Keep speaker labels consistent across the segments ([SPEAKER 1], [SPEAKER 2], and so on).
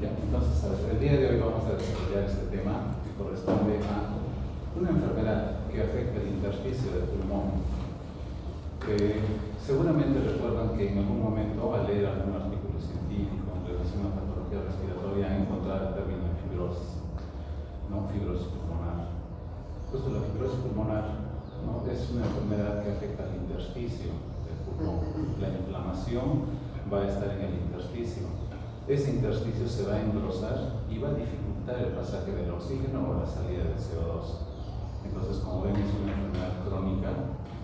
[SPEAKER 1] Ya, entonces, el día de hoy vamos a desarrollar este tema que corresponde a una enfermedad que afecta el intersticio del pulmón. Seguramente recuerdan que en algún momento, al leer algún artículo científico en relación a patología respiratoria, han encontrado el término de fibrosis, ¿no? Fibrosis pulmonar. Justo la fibrosis pulmonar, ¿no?, es una enfermedad que afecta al intersticio del pulmón. La inflamación va a estar en el intersticio. Ese intersticio se va a engrosar y va a dificultar el pasaje del oxígeno o la salida del CO2. Entonces, como ven, es una enfermedad crónica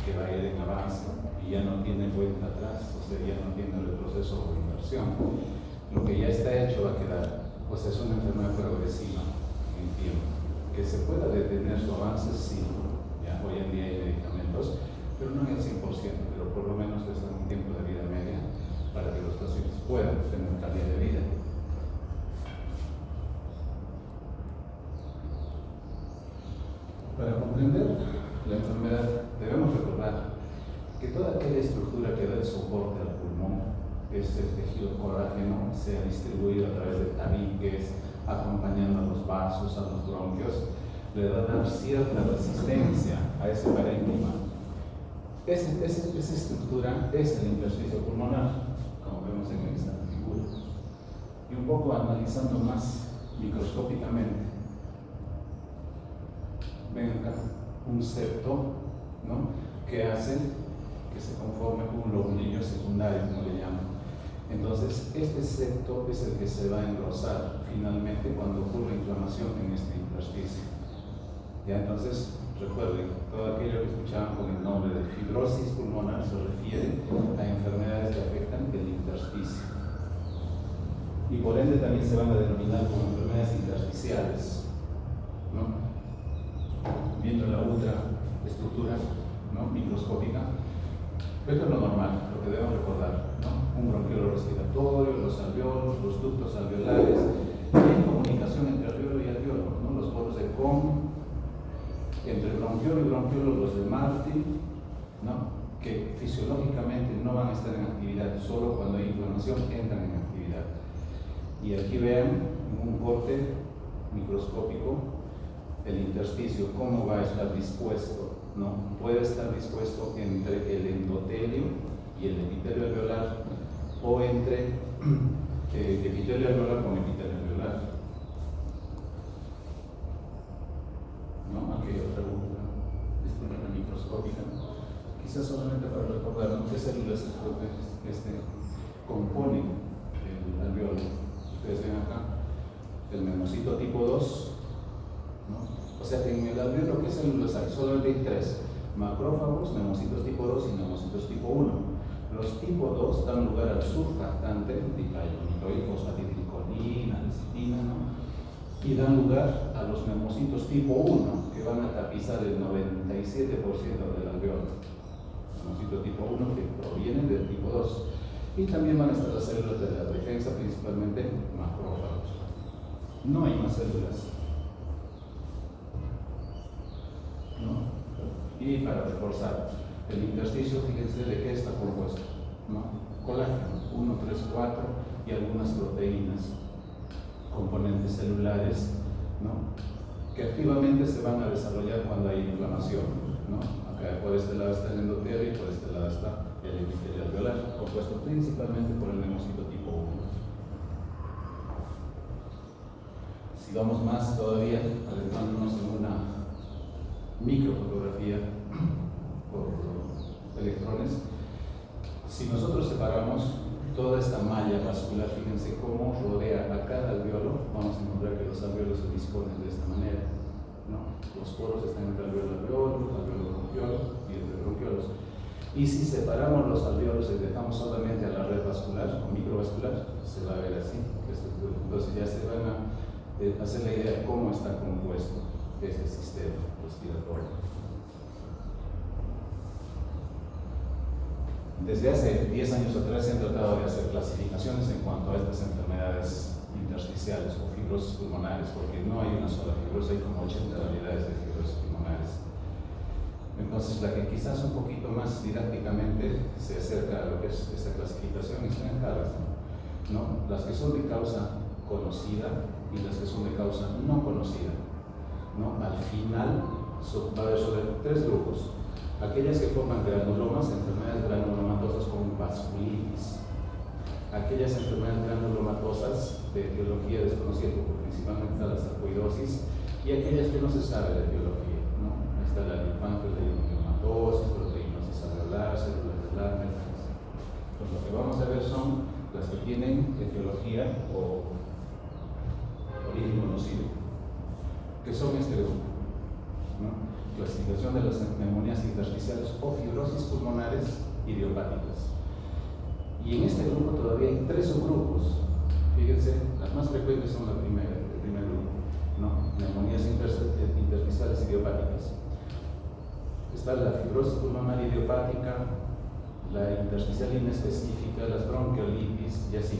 [SPEAKER 1] que va a ir en avance y ya no tiene vuelta atrás, o sea, ya no tiene retroceso o inversión. Lo que ya está hecho va a quedar, pues es una enfermedad progresiva en tiempo. Que se pueda detener su avance, sí. Ya, hoy en día hay medicamentos, pero no en el 100%, pero por lo menos les dan un tiempo de vida media para que los pacientes puedan tener calidad de vida. Para comprender la enfermedad debemos recordar que toda aquella estructura que da el soporte al pulmón, que es el tejido colágeno, sea distribuido a través de tabiques, acompañando a los vasos, a los bronquios, le va a dar cierta resistencia a ese parénquima. Esa estructura es el intersticio pulmonar, como vemos en esta figura. Y un poco analizando más microscópicamente, ven acá un septo, ¿no?, que hace que se conforme un lobulillo secundario, como le llaman. Entonces, este septo es el que se va a engrosar finalmente cuando ocurre inflamación en este intersticio. Ya, entonces, recuerden, todo aquello que escuchaban con el nombre de fibrosis pulmonar se refiere a enfermedades que afectan el intersticio. Y por ende también se van a denominar como enfermedades intersticiales, ¿no? Viendo la ultraestructura, ¿no?, microscópica. Esto es lo normal, lo que debemos recordar, ¿no? Un bronquiolo respiratorio, los alveolos, los ductos alveolares, hay comunicación entre alveolo y alveolo, ¿no? Los poros de Kohn, entre bronquiolo y bronquiolo, los de Martin, ¿no?, que fisiológicamente no van a estar en actividad, solo cuando hay inflamación entran en actividad. Y aquí vean en un corte microscópico el intersticio, cómo va a estar dispuesto, ¿no? Puede estar dispuesto entre el endotelio y el epitelio alveolar, o entre epitelio alveolar con epitelio alveolar, ¿no? Aquí hay otra microscópica, quizás solamente para recordar, ¿no?, qué células componen el alveolo. Ustedes ven acá el memocito tipo 2, ¿no? O sea que en el alveolo, ¿qué células hay? Solamente hay 3: macrófagos, memocitos tipo 2 y memocitos tipo 1. Los tipo 2 dan lugar al surfactante, fosfatidilcolina, lecitina, ¿no?, y dan lugar a los memocitos tipo 1, que van a tapizar el 97% del alveolo. Memocito tipo 1 que provienen del tipo 2. Y también van a estar las células de la defensa, principalmente macrófagos. No hay más células, ¿no? Y para reforzar, el intersticio, fíjense de qué está compuesto, ¿no? Colágeno, 1, 3, 4 y algunas proteínas, componentes celulares, ¿no?, que activamente se van a desarrollar cuando hay inflamación, ¿no? Acá por este lado está el endotelio y por este lado está el epitelio alveolar, compuesto principalmente por el memocito tipo 1. Si vamos más todavía, adentrándonos en una microfotografía por electrones, si nosotros separamos toda esta malla vascular, fíjense cómo rodea a cada alveolo, vamos a encontrar que los alveolos se disponen de esta manera, ¿no? Los poros están entre alveolo-alveolo, alveolo-bronquiolo y entre bronquiolos. Y si separamos los alveolos y dejamos solamente a la red vascular o microvascular, se va a ver así. Entonces ya se van a hacer la idea de cómo está compuesto este sistema respiratorio. Desde hace 10 años atrás se han tratado de hacer clasificaciones en cuanto a estas enfermedades intersticiales o fibrosis pulmonares, porque no hay una sola fibrosis, hay como 80 variedades de fibrosis pulmonares. Entonces, la que quizás un poquito más didácticamente se acerca a lo que es esta clasificación es la encarga, ¿no? Las que son de causa conocida y las que son de causa no conocida, ¿no? Al final va a haber sobre tres grupos: aquellas que forman granulomas, enfermedades granulomatosas como vasculitis, aquellas enfermedades granulomatosas de etiología desconocida, porque principalmente está la sarcoidosis, y aquellas que no se sabe de etiología, ¿no? Está la linfangiomatosis, proteinosis alveolar, células de Langerhans. Pues lo que vamos a ver son las que tienen etiología o origen conocido, que son este grupo, ¿no? Clasificación de las neumonías intersticiales o fibrosis pulmonares idiopáticas. Y en este grupo todavía hay tres subgrupos. Fíjense, las más frecuentes son el primer grupo, ¿no? Neumonías intersticiales idiopáticas. Está la fibrosis pulmonar idiopática, la intersticial inespecífica, las bronquiolitis y así.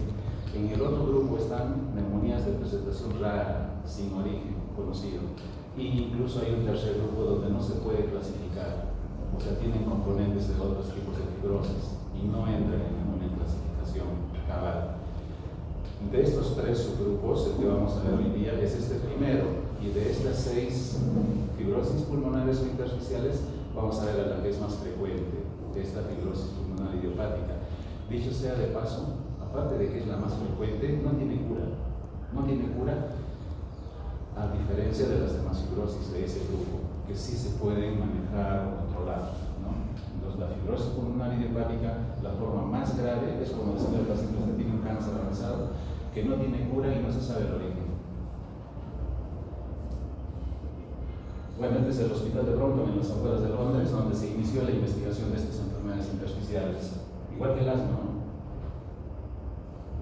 [SPEAKER 1] En el otro grupo están neumonías de presentación rara, sin origen conocido. Y incluso hay un tercer grupo donde no se puede clasificar, o sea, tienen componentes de otros tipos de fibrosis y no entran en ninguna clasificación cabal. De estos tres subgrupos, el que vamos a ver hoy día es este primero, y de estas 6 fibrosis pulmonares o intersticiales, vamos a ver a la que es más frecuente, esta fibrosis pulmonar idiopática. Dicho sea de paso, aparte de que es la más frecuente, no tiene cura. No tiene cura, a diferencia de las demás fibrosis de ese grupo, que sí se pueden manejar o controlar, ¿no? Entonces, la fibrosis pulmonar idiopática, la forma más grave es como decirle al paciente que tiene un cáncer avanzado, que no tiene cura y no se sabe el origen. Bueno, este es el Hospital de Brompton en las afueras de Londres, donde se inició la investigación de estas enfermedades intersticiales, igual que el asma, ¿no?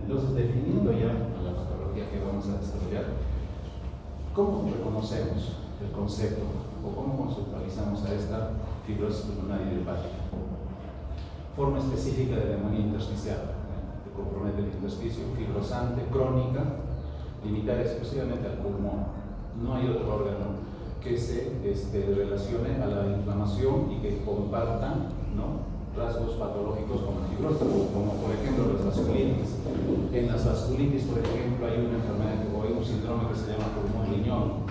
[SPEAKER 1] Entonces, definiendo ya a la patología que vamos a desarrollar, ¿cómo reconocemos el concepto o cómo conceptualizamos a esta fibrosis pulmonar idiopática? Forma específica de neumonía intersticial, que compromete el intersticio, fibrosante, crónica, limitada exclusivamente al pulmón. No hay otro órgano que se relacione a la inflamación y que compartan, ¿no?, rasgos patológicos como fibrosis, como por ejemplo las vasculitis. En las vasculitis, por ejemplo, hay una enfermedad o hay un síndrome que se llama pulmón-riñón.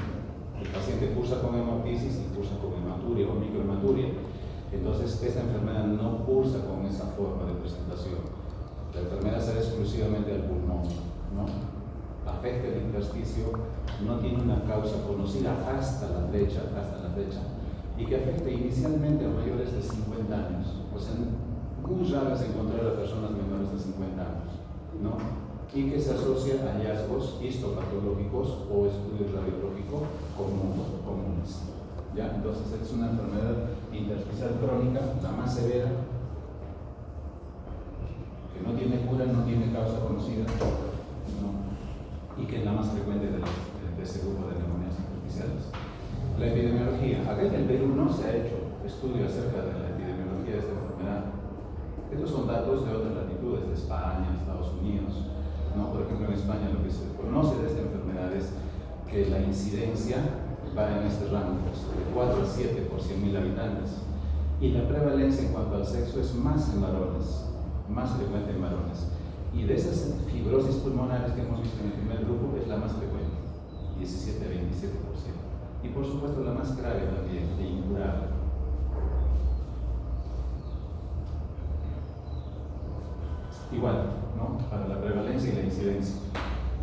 [SPEAKER 1] El paciente cursa con hemoptisis y cursa con hematuria o microhematuria. Entonces, esta enfermedad no cursa con esa forma de presentación. La enfermedad se da exclusivamente al pulmón, ¿no? Afecta el intersticio, no tiene una causa conocida hasta la fecha, y que afecta inicialmente a mayores de 50 años. O sea, muy raro es encontrar a personas menores de 50 años, ¿no? Y que se asocia a hallazgos histopatológicos o estudios radiológicos comunes. ¿Ya? Entonces, es una enfermedad intersticial crónica, la más severa, que no tiene cura, no tiene causa conocida, ¿no?, y que es la más frecuente de ese grupo de neumonías intersticiales. La epidemiología. Acá en el Perú no se ha hecho estudio acerca de la epidemiología de esta enfermedad. Estos son datos de otras latitudes, de España, Estados Unidos, ¿no? Por ejemplo, en España lo que se conoce de esta enfermedad es que la incidencia va en este rango, de 4 a 7 por 100.000 habitantes. Y la prevalencia en cuanto al sexo es más en varones, más frecuente en varones. Y de esas fibrosis pulmonares que hemos visto en el primer grupo, es la más frecuente, 17 a 27%. Y por supuesto la más grave también, e incurable. Igual, ¿no?, para la prevalencia y la incidencia.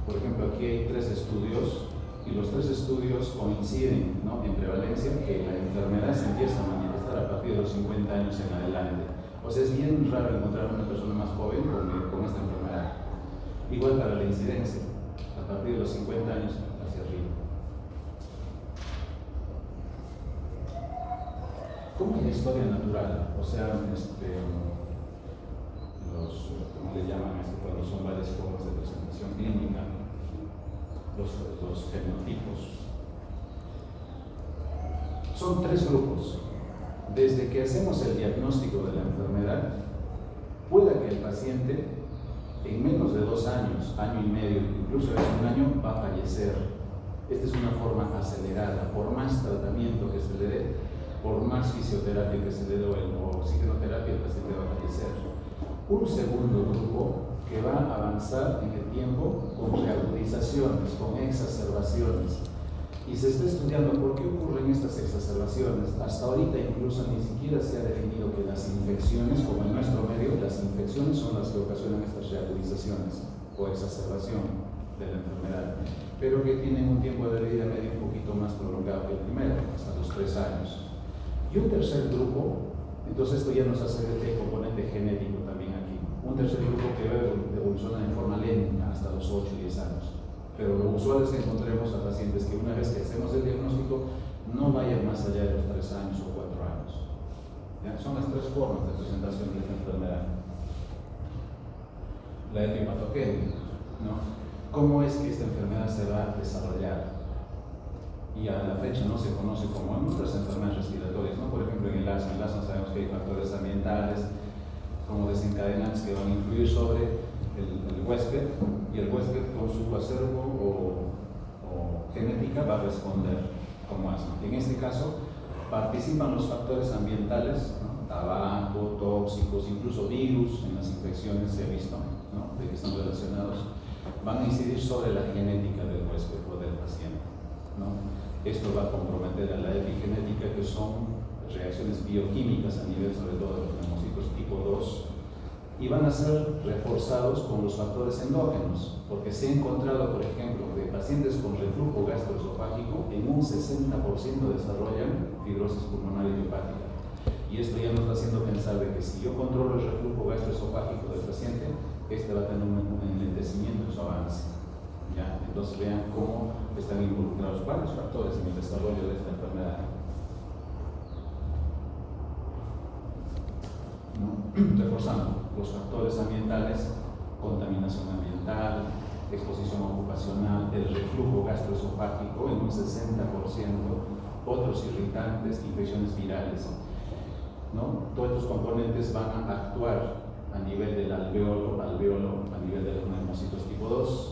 [SPEAKER 1] Por ejemplo, aquí hay 3 estudios, y los 3 estudios coinciden, ¿no?, en prevalencia, que la enfermedad se empieza a manifestar a partir de los 50 años en adelante. O sea, es bien raro encontrar una persona más joven con esta enfermedad. Igual para la incidencia, a partir de los 50 años hacia arriba. ¿Cómo es la historia natural? O sea, ¿cómo le llaman esto? Cuando son varias formas de presentación clínica, los fenotipos. Son 3 grupos. Desde que hacemos el diagnóstico de la enfermedad, puede que el paciente en menos de 2 años, año y medio, incluso en 1 año, va a fallecer. Esta es una forma acelerada. Por más tratamiento que se le dé, por más fisioterapia que se le dé o oxigenoterapia, el paciente va a fallecer. Un segundo grupo que va a avanzar en el tiempo con reagudización alteraciones, con exacerbaciones, y se está estudiando por qué ocurren estas exacerbaciones. Hasta ahorita incluso ni siquiera se ha definido que las infecciones, como en nuestro medio, las infecciones son las que ocasionan estas reagudizaciones o exacerbación de la enfermedad, pero que tienen un tiempo de vida medio un poquito más prolongado que el primero, hasta los 3 años. Y un tercer grupo, entonces esto ya nos hace ver que hay componente genético también aquí. Un tercer grupo que evoluciona de forma lenta hasta los 8 y 10 años. Pero lo usual es que encontremos a pacientes que una vez que hacemos el diagnóstico no vayan más allá de los 3 años o 4 años. ¿Ya? Son las 3 formas de presentación de esta enfermedad. La etiopatogenia, ¿no? ¿Cómo es que esta enfermedad se va a desarrollar? Y a la fecha no se conoce como en otras enfermedades respiratorias, ¿no? Por ejemplo, en el asma sabemos que hay factores ambientales como desencadenantes que van a influir sobre el huésped, y el huésped con su acervo o genética va a responder como asma. En este caso participan los factores ambientales, ¿no? Tabaco, tóxicos, incluso virus en las infecciones se ha visto, ¿no? De que están relacionados, van a incidir sobre la genética del huésped o del paciente, ¿no? Esto va a comprometer a la epigenética, que son reacciones bioquímicas a nivel sobre todo de los neumocitos tipo 2, y van a ser reforzados con los factores endógenos, porque se ha encontrado, por ejemplo, que pacientes con reflujo gastroesofágico en un 60% desarrollan fibrosis pulmonar idiopática. Y esto ya nos está haciendo pensar de que si yo controlo el reflujo gastroesofágico del paciente, este va a tener un enlentecimiento en su avance. ¿Ya? Entonces vean cómo están involucrados varios factores en el desarrollo de esta enfermedad. ¿No? Reforzando los factores ambientales, contaminación ambiental, exposición ocupacional, el reflujo gastroesofágico en un 60%, otros irritantes, infecciones virales, ¿no? Todos estos componentes van a actuar a nivel del alveolo, a nivel de los neumocitos tipo 2,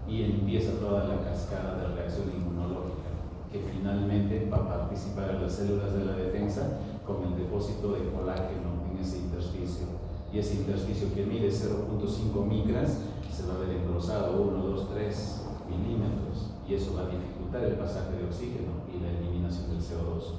[SPEAKER 1] y empieza toda la cascada de reacción inmunológica, que finalmente va a participar en las células de la defensa con el depósito de colágeno en ese intersticio. Y ese intersticio que mide 0.5 micras se va a ver engrosado 1, 2, 3 milímetros, y eso va a dificultar el pasaje de oxígeno y la eliminación del CO2.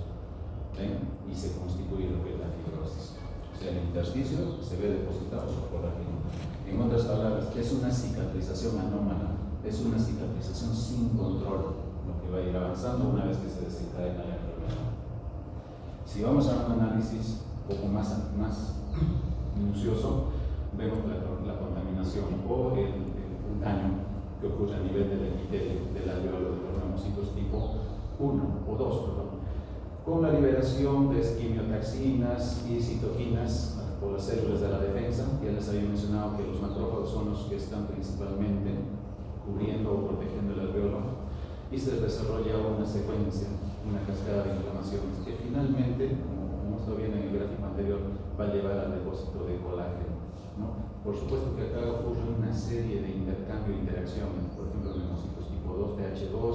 [SPEAKER 1] ¿Ven? Y se constituye lo que es la fibrosis. O sea, el intersticio se ve depositado por colágeno. En otras palabras, es una cicatrización anómala, es una cicatrización sin control, lo que va a ir avanzando una vez que se desencadena la enfermedad. Si vamos a un análisis un poco más minucioso, vemos la contaminación o el daño que ocurre a nivel del epitelio del alveolo de los neumocitos tipo 1 o 2, con la liberación de quimiotaxinas y citoquinas por las células de la defensa. Ya les había mencionado que los macrófagos son los que están principalmente cubriendo o protegiendo el alveolo, y se desarrolla una secuencia, una cascada de inflamaciones que finalmente, como hemos visto bien en el gráfico anterior, va a llevar al depósito de colágeno, ¿no? Por supuesto que acá ocurre una serie de intercambio e interacciones, por ejemplo, en neumocitos tipo 2, TH2,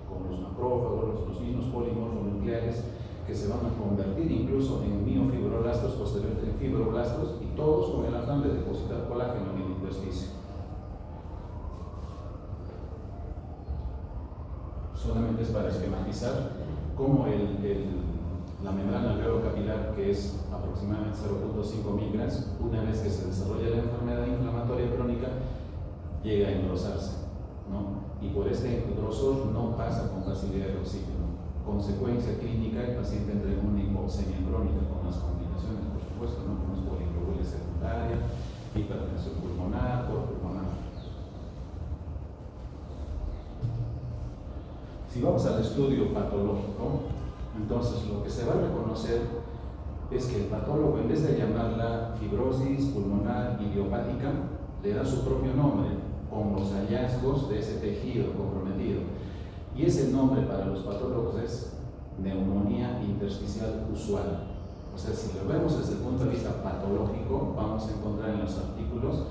[SPEAKER 1] con los macrófagos, los mismos polimorfonucleares, que se van a convertir incluso en miofibroblastos, posteriormente en fibroblastos, y todos con el afán de depositar colágeno en el intersticio. Solamente es para esquematizar cómo la membrana alveolo-capilar, que es aproximadamente 0.5 micras, una vez que se desarrolla la enfermedad inflamatoria crónica, llega a engrosarse, ¿no? Y por este grosor no pasa con facilidad el oxígeno. Consecuencia clínica, el paciente entra en una hipoxemia crónica con las complicaciones, por supuesto, ¿no? Como es polimorfia secundaria, hipertensión pulmonar, cor pulmonar. Si vamos al estudio patológico, entonces lo que se va a reconocer es que el patólogo, en vez de llamarla fibrosis pulmonar idiopática, le da su propio nombre con los hallazgos de ese tejido comprometido. Y ese nombre para los patólogos es neumonía intersticial usual. O sea, si lo vemos desde el punto de vista patológico, vamos a encontrar en los artículos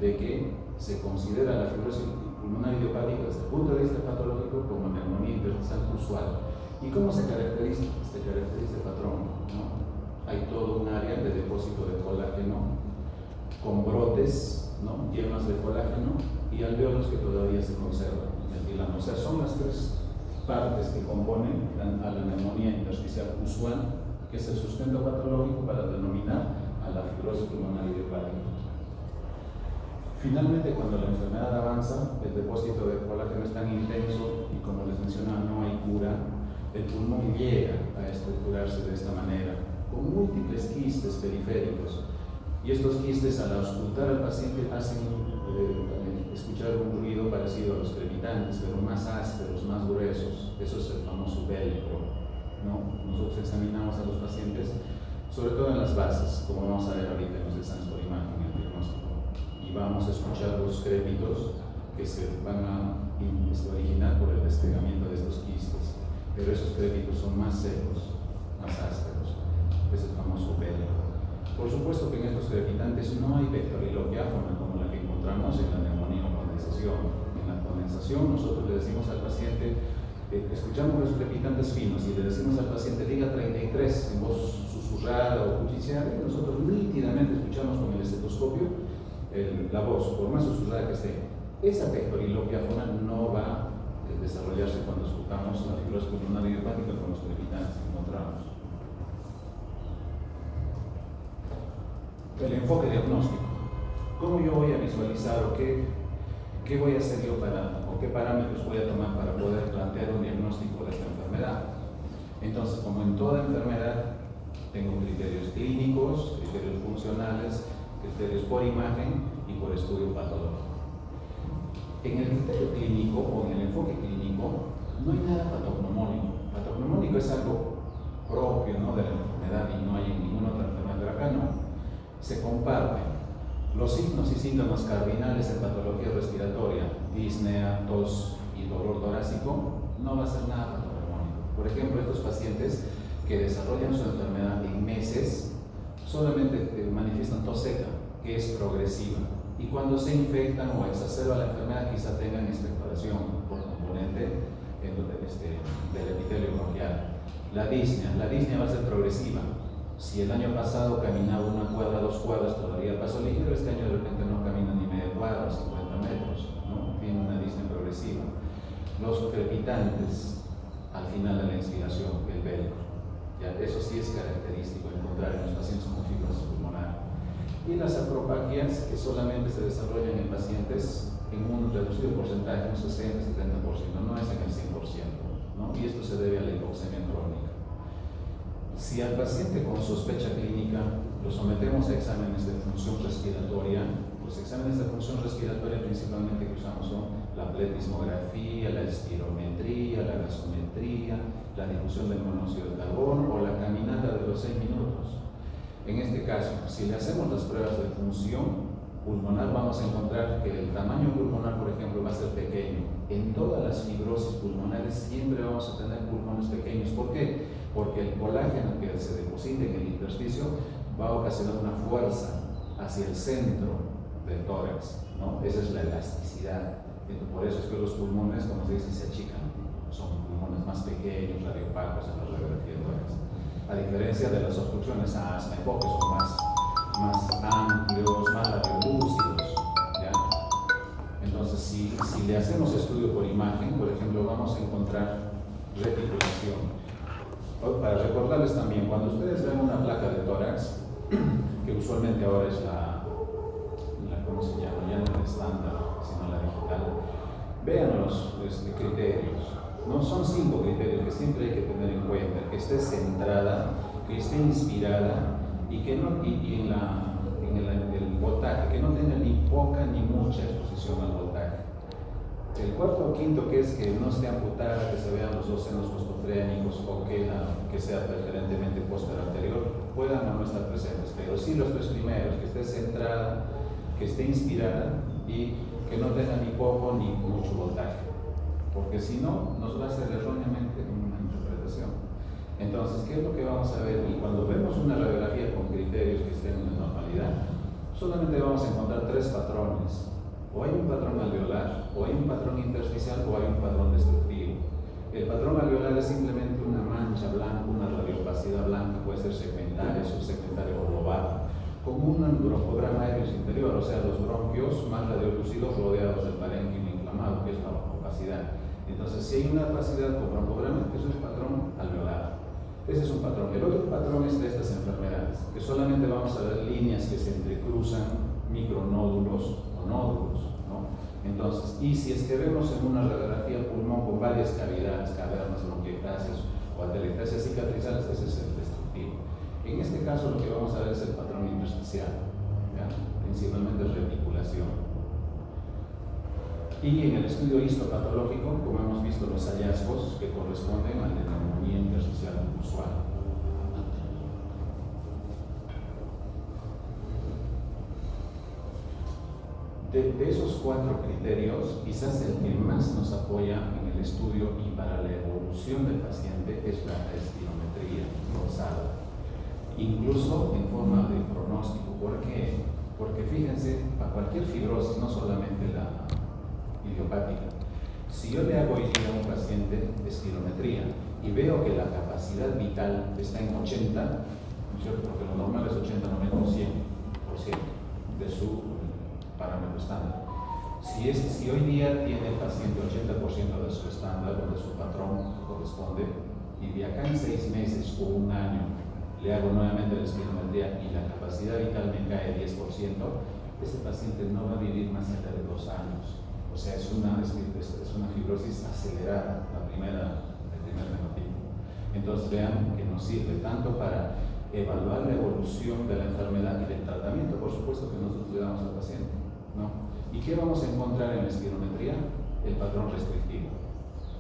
[SPEAKER 1] de que se considera la fibrosis pulmonar idiopática desde el punto de vista patológico como neumonía intersticial usual. ¿Y cómo se caracteriza? Se caracteriza el patrón, ¿no? Hay todo un área de depósito de colágeno con brotes, ¿no? Llenos de colágeno, y alvéolos que todavía se conservan ventilando. O sea, son las tres partes que componen a la neumonía intersticial usual, que es el sustento patológico para denominar a la fibrosis pulmonar idiopática. Finalmente, cuando la enfermedad avanza, el depósito de colágeno es tan intenso y, como les mencionaba, no hay cura, el pulmón llega a estructurarse de esta manera, con múltiples quistes periféricos. Y estos quistes, al auscultar al paciente, hacen escuchar un ruido parecido a los crepitantes, pero más ásperos, más gruesos. Eso es el famoso velcro, ¿no? Nosotros examinamos a los pacientes, sobre todo en las bases, como vamos a ver ahorita en los exámenes por imagen y el diagnóstico. Y vamos a escuchar los crépitos que se van a originar por el despegamiento de estos quistes. Pero esos crépitos son más secos, más ásperos. Es el famoso velcro. Por supuesto que en estos crepitantes no hay vectoriloquiáfona como la que encontramos en la neumonía o condensación. En la condensación nosotros le decimos al paciente, escuchamos los crepitantes finos y le decimos al paciente diga 33 en voz susurrada o cuchicheada, y nosotros nítidamente escuchamos con el estetoscopio la voz, por más susurrada que esté. Esa vectoriloquiáfona no va a desarrollarse cuando escuchamos la fibrosis pulmonar idiopática con los crepitantes que encontramos. El enfoque diagnóstico. ¿Cómo yo voy a visualizar o qué voy a hacer yo o qué parámetros voy a tomar para poder plantear un diagnóstico de esta enfermedad? Entonces, como en toda enfermedad, tengo criterios clínicos, criterios funcionales, criterios por imagen y por estudio patológico. En el criterio clínico o en el enfoque clínico no hay nada patognomónico. Patognomónico es algo propio, ¿no?, de la enfermedad y no hay en ninguna otra enfermedad, pero acá no. Se comparten los signos y síntomas cardinales en patología respiratoria, disnea, tos y dolor torácico. No va a ser nada patognomónico. Por ejemplo, estos pacientes que desarrollan su enfermedad en meses solamente manifiestan tos seca, que es progresiva, y cuando se infectan o exacerba la enfermedad quizá tengan expectoración por componente del epitelio bronquial. La disnea va a ser progresiva. Si el año pasado caminaba 1 cuadra, 2 cuadras, todavía paso ligero, este año de repente no camina ni media cuadra, 50 metros, ¿no? Tiene una disnea progresiva. Los crepitantes al final de la inspiración, el velcro. Ya, eso sí es característico encontrar en los pacientes con fibrosis pulmonar. Y las apropaquias, que solamente se desarrollan en pacientes en un reducido porcentaje, un 60-70%, no es en el 100%, ¿no? Y esto se debe a la hipoxemia crónica. Si al paciente con sospecha clínica lo sometemos a exámenes de función respiratoria, los exámenes de función respiratoria principalmente que usamos son la pletismografía, la espirometría, la gasometría, la difusión del monóxido de carbono o la caminata de los 6 minutos. En este caso, si le hacemos las pruebas de función pulmonar, vamos a encontrar que el tamaño pulmonar, por ejemplo, va a ser pequeño. En todas las fibrosis pulmonares siempre vamos a tener pulmones pequeños. ¿Por qué? Porque el colágeno que se deposita en el intersticio va a ocasionar una fuerza hacia el centro del tórax, ¿no? Esa es la elasticidad. Por eso es que los pulmones, como se dice, se achican. Son pulmones más pequeños, radiopacos en la radiografía de tórax. A diferencia de las obstrucciones a asma y que son más amplios, más radiolúcidos, ¿ya? Entonces, si le hacemos estudio por imagen, por ejemplo, vamos a encontrar reticulación. Para recordarles también, cuando ustedes ven una placa de tórax, que usualmente ahora es ¿cómo se llama? Ya no el estándar, sino la digital, vean los criterios. No son 5 criterios que siempre hay que tener en cuenta: que esté centrada, que esté inspirada y que no, el voltaje, que no tenga ni poca ni mucha exposición al voltaje. El cuarto o quinto, que es que no esté amputada, que se vean los 2 senos postofrénicos o que sea preferentemente póstero anterior, puedan o no estar presentes, pero sí los 3 primeros: que esté centrada, que esté inspirada y que no tenga ni poco ni mucho voltaje, porque si no, nos va a hacer erróneamente una interpretación. Entonces, ¿qué es lo que vamos a ver? Y cuando vemos una radiografía con criterios que estén en normalidad, solamente vamos a encontrar 3 patrones. O hay un patrón alveolar, o hay un patrón intersticial, o hay un patrón destructivo. El patrón alveolar es simplemente una mancha blanca, una radiopacidad blanca, puede ser segmentaria, subsegmentaria o global. con un broncodrama aéreo interior, o sea, los bronquios más radiolúcidos rodeados del parénquima inflamado, que es la opacidad. Entonces, si hay una opacidad con broncodrama, eso es patrón alveolar. Ese es un patrón. El otro patrón es de estas enfermedades, que solamente vamos a ver líneas que se entrecruzan, micronódulos o nódulos, ¿no? Entonces, y si es que vemos en una radiografía pulmón con varias cavidades, cavernas, bronquiectasias o atelectasias cicatrizales, ese es el destructivo. En este caso, lo que vamos a ver es el patrón intersticial, ¿ya? Principalmente reticulación. Y en el estudio histopatológico, como hemos visto, los hallazgos que corresponden a la neumonía intersticial usual. De esos 4 criterios, quizás el que más nos apoya en el estudio y para la evolución del paciente es la espirometría dorsal, incluso en forma de pronóstico. ¿Por qué? Porque fíjense, para cualquier fibrosis, no solamente la idiopática, si yo le hago hoy día a un paciente espirometría y veo que la capacidad vital está en 80, ¿no es cierto? Porque lo normal es 80, 90 o 100% de su parámetro estándar. Si hoy día tiene el paciente 80% de su estándar o de su patrón que corresponde, y de acá en 6 meses o un año le hago nuevamente la espirometría y la capacidad vital me cae 10%, ese paciente no va a vivir más allá de 2 años. O sea, es una fibrosis acelerada, el primer fenotipo. Entonces vean que nos sirve tanto para evaluar la evolución de la enfermedad y del tratamiento, por supuesto, que nosotros le damos al paciente, ¿no? ¿Y qué vamos a encontrar en la espirometría? El patrón restrictivo.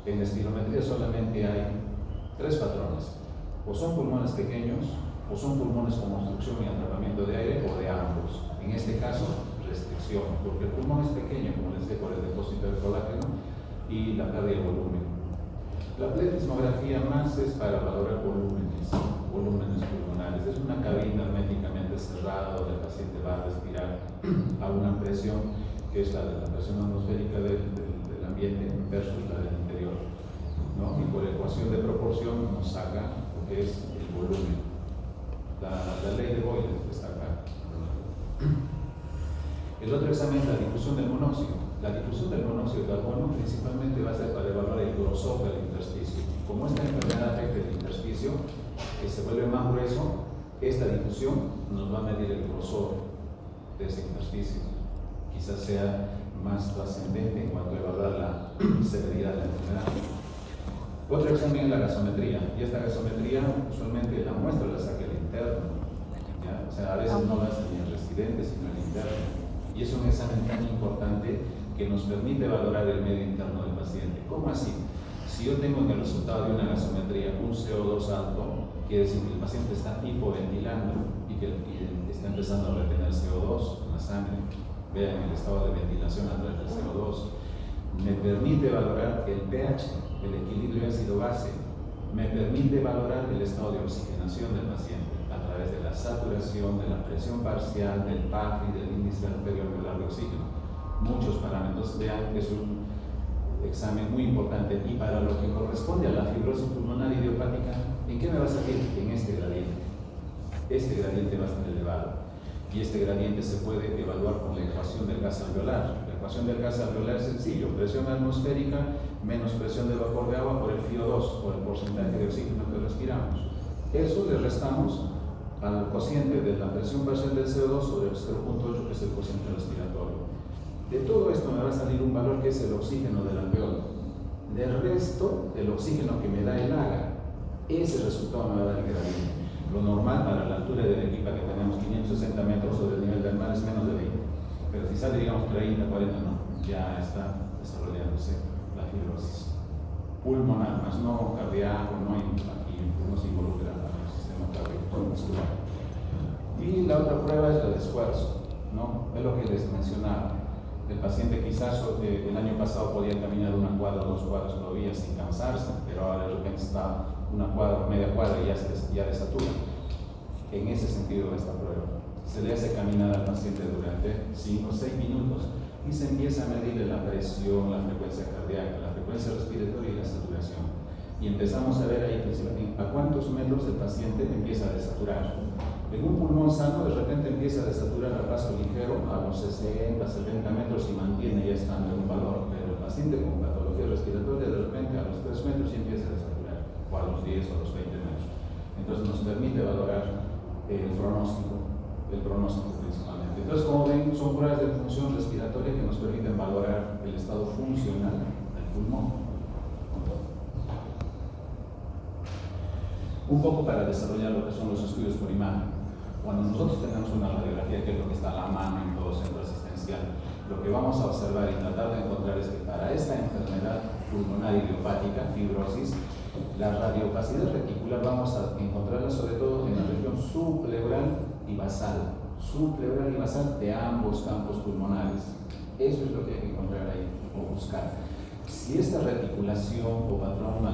[SPEAKER 1] En la espirometría solamente hay 3 patrones: o son pulmones pequeños, o son pulmones con obstrucción y atrapamiento de aire, o de ambos. En este caso, restricción, porque el pulmón es pequeño, como les decía, por el depósito de colágeno y la pérdida de volumen. La pletismografía más es para valorar volúmenes pulmonares. Es una cabina herméticamente cerrada donde el paciente va a respirar a una presión que es la de la presión atmosférica del ambiente versus la del interior, ¿no? Y por ecuación de proporción nos saca lo que es el volumen. La ley de Boyle está acá. El otro examen es la difusión del monóxido. La difusión del monóxido de carbono principalmente va a ser para evaluar el grosor del intersticio. Como esta enfermedad afecta el intersticio, que se vuelve más grueso, esta difusión nos va a medir el grosor de ese intersticio. Quizás sea más trascendente en cuanto a evaluar la severidad de la enfermedad. Otro examen es la gasometría, y esta gasometría usualmente la muestra la saca el interno, ¿ya? O sea, a veces no la hace ni el residente, sino el interno. Y es un examen tan importante que nos permite valorar el medio interno del paciente. ¿Cómo así? Si yo tengo en el resultado de una gasometría un CO2 alto, quiere decir que el paciente está hipoventilando y que está empezando a retener CO2 en la sangre. Vean el estado de ventilación a través del CO2. Me permite valorar el pH, el equilibrio ácido-base. Me permite valorar el estado de oxigenación del paciente a través de la saturación, de la presión parcial, del PAFI, del índice arterial de oxígeno. Muchos parámetros. Vean que es un examen muy importante. Y para lo que corresponde a la fibrosis pulmonar idiopática, ¿en qué me va a salir? En este gradiente. Este gradiente va a estar elevado. Y este gradiente se puede evaluar con la ecuación del gas alveolar. La ecuación del gas alveolar es sencillo: presión atmosférica menos presión de vapor de agua por el FiO2, por el porcentaje de oxígeno que respiramos. Eso le restamos al cociente de la presión parcial del CO2 sobre el 0.8, que es el cociente respiratorio. De todo esto me va a salir un valor que es el oxígeno del alveolo. Del resto, el oxígeno que me da el AGA, ese resultado me va a dar el gradiente. Lo normal para la altura de Arequipa, que tenemos 560 metros sobre el nivel del mar, es menos de 20. Pero si sale, digamos, 30, 40, no, ya está desarrollándose la fibrosis pulmonar, más no cardíaco, no se involucra al sistema cardiovascular. Y la otra prueba es la de esfuerzo, ¿no? Es lo que les mencionaba. El paciente quizás el año pasado podía caminar 1 cuadra, 2 cuadras todavía sin cansarse, pero ahora de repente está 1 cuadra, media cuadra y ya desatura. En ese sentido esta prueba. Se le hace caminar al paciente durante 5 o 6 minutos y se empieza a medir la presión, la frecuencia cardíaca, la frecuencia respiratoria y la saturación. Y empezamos a ver ahí a cuántos metros el paciente empieza a desaturar. En un pulmón sano de repente empieza a desaturar a paso ligero a los 60, 70 metros y mantiene ya estando en un valor, pero el paciente con patología respiratoria de repente a los 3 metros ya empieza a desaturar, o a los 10 o a los 20 metros. Entonces nos permite valorar el pronóstico principalmente. Entonces, como ven, son pruebas de función respiratoria que nos permiten valorar el estado funcional del pulmón. Un poco para desarrollar lo que son los estudios por imagen. Cuando nosotros tenemos una radiografía, que es lo que está a la mano en todo centro asistencial, lo que vamos a observar y tratar de encontrar es que para esta enfermedad pulmonar idiopática, fibrosis, la radiopacidad reticular vamos a encontrarla sobre todo en la región subpleural y basal de ambos campos pulmonares. Eso es lo que hay que encontrar ahí o buscar. Si esta reticulación o patrón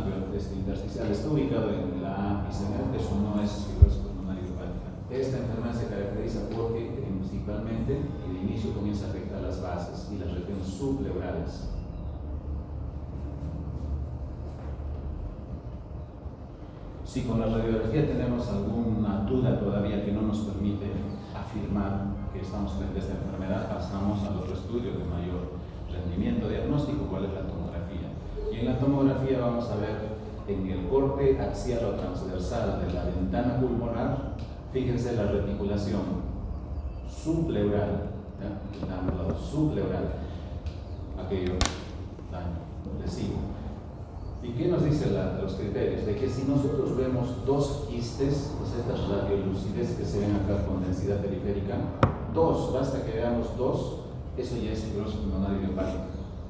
[SPEAKER 1] intersticial está ubicado en la ápice, eso no es fibrosis pulmonar idiopática. Esta enfermedad se caracteriza porque principalmente el inicio comienza a afectar las bases y las regiones subpleurales. Si con la radiografía tenemos alguna duda todavía que no nos permite afirmar que estamos frente a esta enfermedad, pasamos al otro estudio de mayor rendimiento diagnóstico, cuál es la tomografía. Y en la tomografía vamos a ver en el corte axial o transversal de la ventana pulmonar, fíjense la reticulación subpleural, subpleural, aquello daño lesivo. ¿Y qué nos dice los criterios? De que si nosotros vemos dos quistes, pues estas radiolucidez que se ven acá con densidad periférica, basta que veamos dos, eso ya es fibrosis pulmonar idiopática.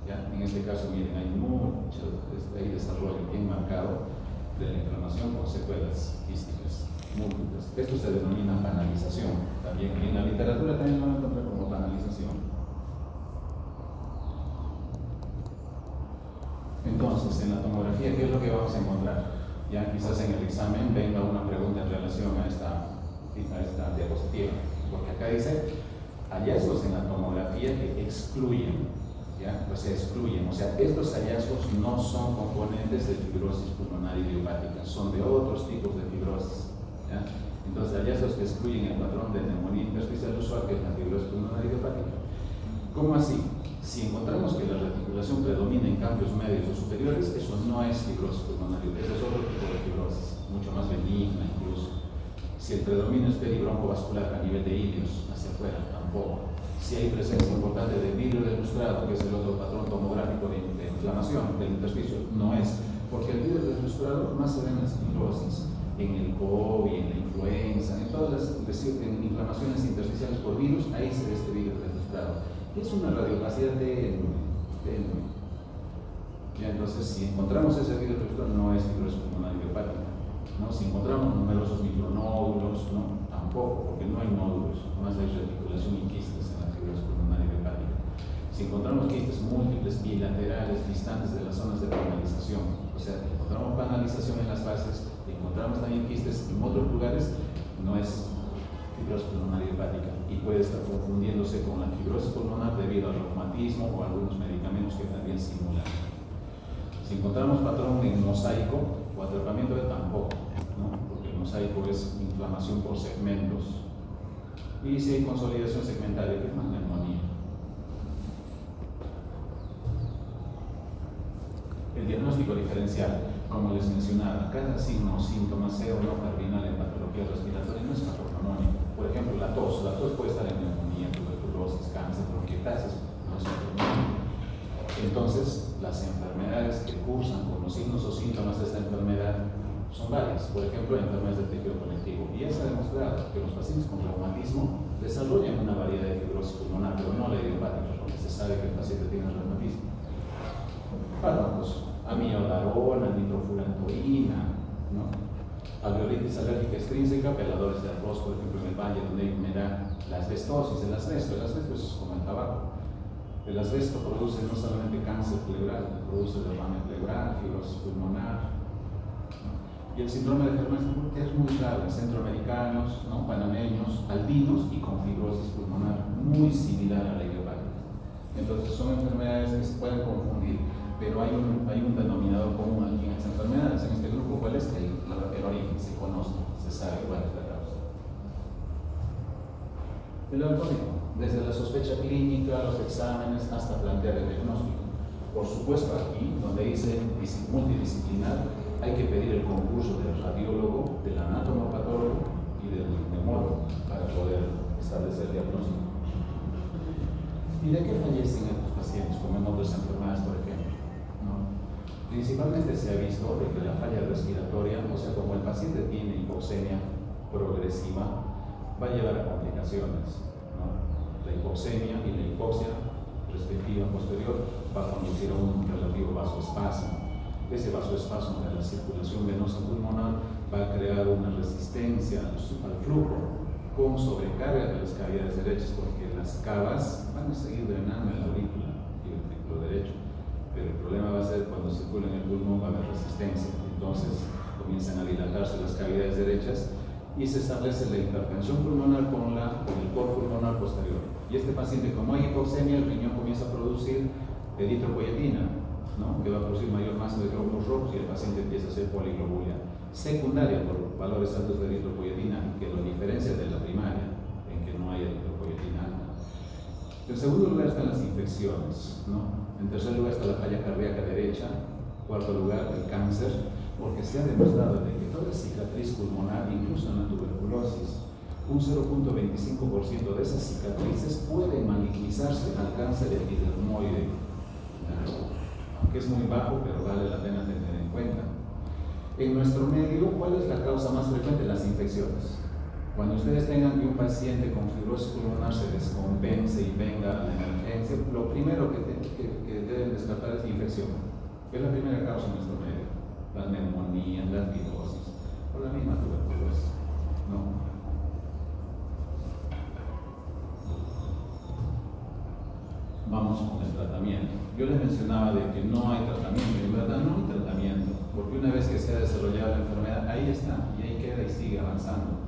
[SPEAKER 1] ¿Ya? En este caso, miren, hay mucho desarrollo bien marcado de la inflamación con secuelas quísticas múltiples. Esto se denomina panalización. También en la literatura también lo van a encontrar como panalización. Entonces, en la tomografía, ¿qué es lo que vamos a encontrar? Ya quizás en el examen venga una pregunta en relación a esta diapositiva, porque acá dice hallazgos en la tomografía que excluyen, ¿ya? Pues se excluyen, o sea, estos hallazgos no son componentes de fibrosis pulmonar idiopática, son de otros tipos de fibrosis, ¿ya? Entonces, hallazgos que excluyen el patrón de neumonía intersticial usual, que es la fibrosis pulmonar idiopática. ¿Cómo así? Si encontramos que la reticulación predomina en cambios medios o superiores, eso no es fibrosis pulmonar, eso es otro tipo de fibrosis, mucho más benigna incluso. Si el predominio es peribroncovascular a nivel de ilios, hacia afuera, tampoco. Si hay presencia importante de vidrio deslustrado, que es el otro patrón tomográfico de inflamación del intersticio, no es. Porque el vidrio deslustrado más se ve en las fibrosis, en el COVID, en la influenza, en todas las inflamaciones intersticiales por virus, ahí se ve este vidrio deslustrado. Es una radiopacidad tenue. Ya, entonces, si encontramos ese vidrio deslustrado, no es fibrosis pulmonar idiopática. ¿No? Si encontramos numerosos micronódulos, ¿no? Tampoco, porque no hay nódulos, más hay reticulación y quistes en la fibrosis pulmonar idiopática. Si encontramos quistes múltiples, bilaterales, distantes de las zonas de panalización, o sea, encontramos panalización en las bases, encontramos también quistes en otros lugares, no es fibrosis pulmonar idiopática y puede estar confundiéndose con la fibrosis pulmonar debido al reumatismo o a algunos medicamentos que también simulan. Si encontramos patrón en mosaico o atrapamiento, tampoco, ¿no? Porque el mosaico es inflamación por segmentos. Y si hay consolidación segmentaria, que es más neumonía. El diagnóstico diferencial, como les mencionaba, cada signo o síntoma, sea o no cardinal en patología respiratoria, no es patognomónico. Por ejemplo, la tos puede estar en neumonía, tuberculosis, cáncer, bronquiectasis, no es patognomónico. Entonces, las enfermedades que cursan con los signos o síntomas de esta enfermedad son varias. Por ejemplo, enfermedades del tejido conectivo. Y ya se ha demostrado que los pacientes con reumatismo desarrollan una variedad de fibrosis pulmonar, pero no la idiopática, porque se sabe que el paciente tiene reumatismo. Fármacos, amiodarona, nitrofurantoína, ¿no? Alveolitis alérgica extrínseca, peladores de arroz, por ejemplo, en el valle, donde me da la asbestosis. El asbesto es como el tabaco. El asbesto produce no solamente cáncer pleural, produce derrame pleural, fibrosis pulmonar, ¿no? Y el síndrome de Hermann es muy grave en centroamericanos, ¿no? Panameños, albinos y con fibrosis pulmonar, muy similar a la idiopática. Entonces son enfermedades que se pueden confundir, pero hay un denominador común aquí en las enfermedades. En este grupo, ¿cuál es? El origen se conoce, se sabe cuál es la causa. El algoritmo, desde la sospecha clínica, los exámenes, hasta plantear el diagnóstico. Por supuesto, aquí, donde dice multidisciplinar, hay que pedir el concurso del radiólogo, del anatomopatólogo y del neumólogo para poder establecer el diagnóstico. ¿Y de qué fallecen estos pacientes, como en otras enfermedades, por ejemplo? ¿No? Principalmente se ha visto de que la falla respiratoria, o sea, como el paciente tiene hipoxemia progresiva, va a llevar a complicaciones, ¿no? La hipoxemia y la hipoxia respectiva posterior va a conducir a un relativo vasoespasmo. Ese vasoespasmo de la circulación venosa pulmonar va a crear una resistencia al flujo con sobrecarga de las cavidades derechas, porque las cavas van a seguir drenando en la aurícula y el ventrículo derecho, pero el problema va a ser cuando circula en el pulmón, va a haber resistencia, entonces comienzan a dilatarse las cavidades derechas y se establece la hipertensión pulmonar con el cor pulmonar posterior. Y este paciente, como hay hipoxemia, el riñón comienza a producir eritropoyetina, ¿no? Que va a producir mayor masa de glóbulos rojos y el paciente empieza a ser poliglobulia secundaria por valores altos de eritropoyetina, que lo diferencia de la primaria, en que no hay eritropoyetina alta. En segundo lugar están las infecciones, ¿no? En tercer lugar está la falla cardíaca derecha. Cuarto lugar, el cáncer, porque se ha demostrado de que toda cicatriz pulmonar, incluso en la tuberculosis, un 0.25% de esas cicatrices pueden malignizarse al cáncer epidermoide, aunque es muy bajo, pero vale la pena tener en cuenta. En nuestro medio, ¿cuál es la causa más frecuente de las infecciones? Cuando ustedes tengan que un paciente con fibrosis pulmonar se descompense y venga a la emergencia, lo primero que deben descartar es infección, que es la primera causa en nuestro medio. Las neumonías, las virosis, o la misma tuberculosis, ¿no? Vamos con el tratamiento. Yo les mencionaba de que no hay tratamiento, en verdad no hay tratamiento, porque una vez que se ha desarrollado la enfermedad, ahí está, y ahí queda y sigue avanzando.